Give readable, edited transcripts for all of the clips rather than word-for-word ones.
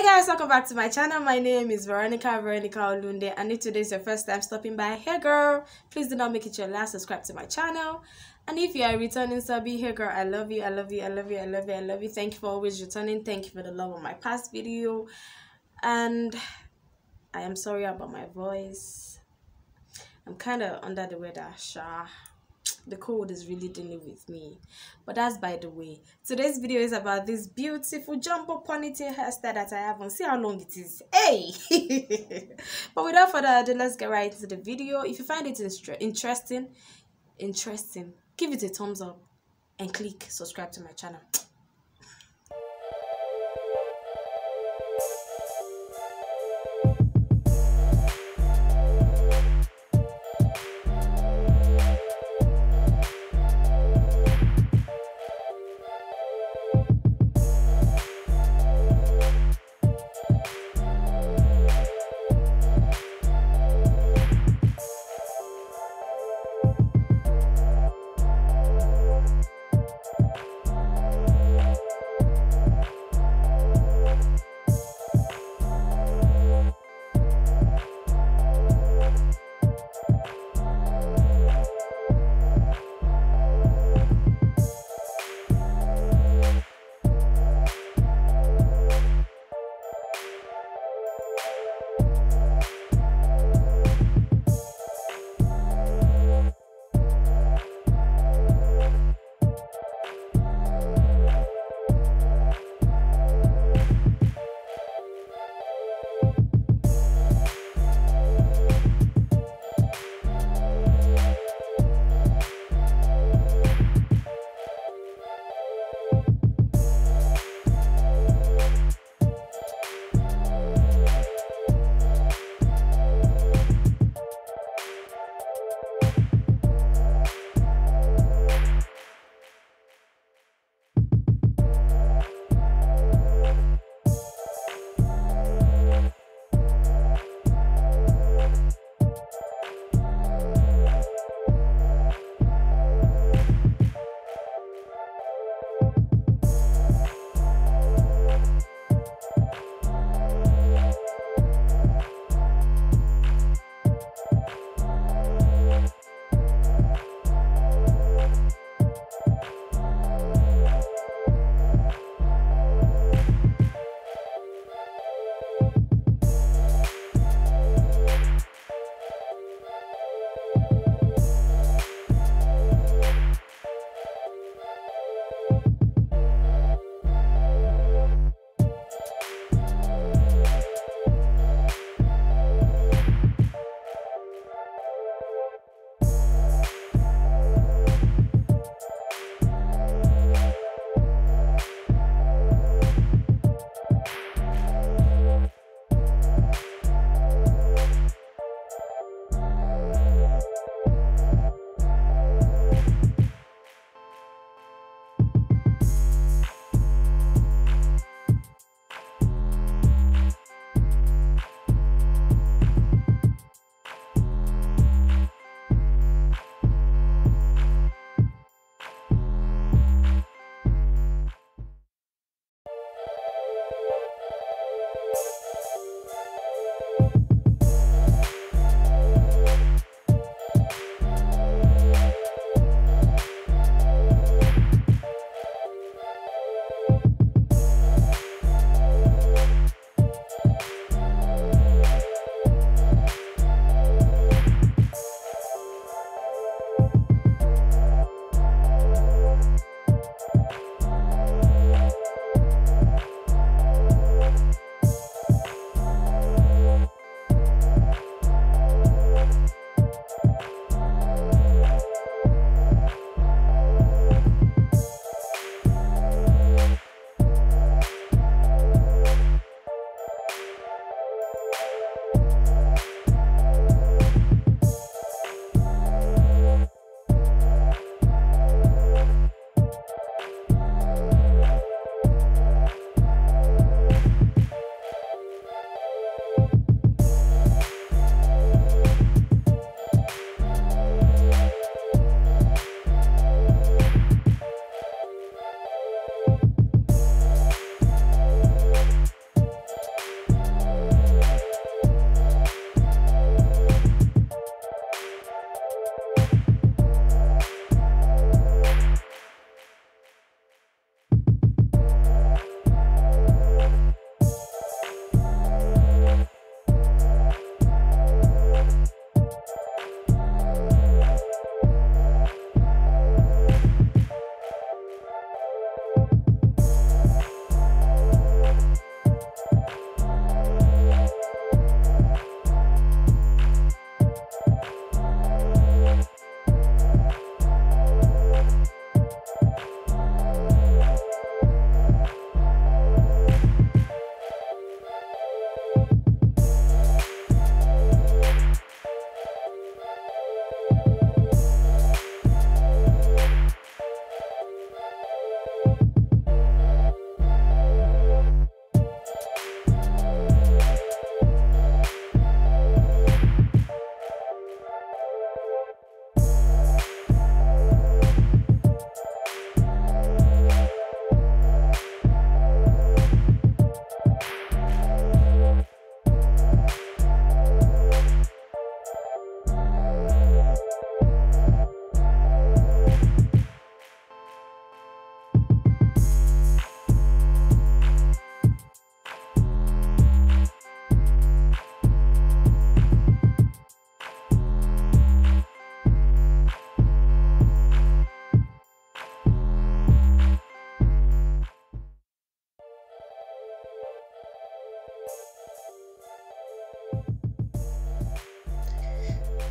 Guys, welcome back to my channel. My name is Veronica Olunde, and if today is your first time stopping by, hey girl, please do not make it your last. Subscribe to my channel. And if you are a returning subby, hey girl, I love you. Thank you for always returning. Thank you for the love on my past video, and I am sorry about my voice. I'm kind of under the weather. The cold is really dealing with me, but that's by the way. Today's video is about this beautiful jumbo ponytail hairstyle that I have on. See how long it is. Hey. But without further ado, let's get right into the video. If you find it interesting, give it a thumbs up and click subscribe to my channel.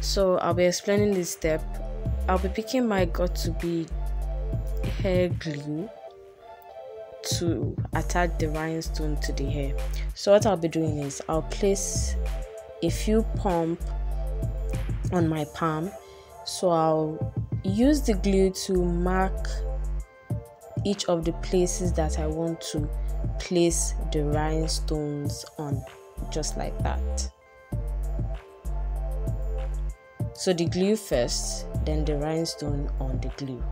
So I'll be explaining this step. I'll be picking my got-to-be hair glue to attach the rhinestone to the hair. So what I'll be doing is I'll place a few pump on my palm. So I'll use the glue to mark each of the places that I want to place the rhinestones on, just like that. So the glue first, then the rhinestone on the glue.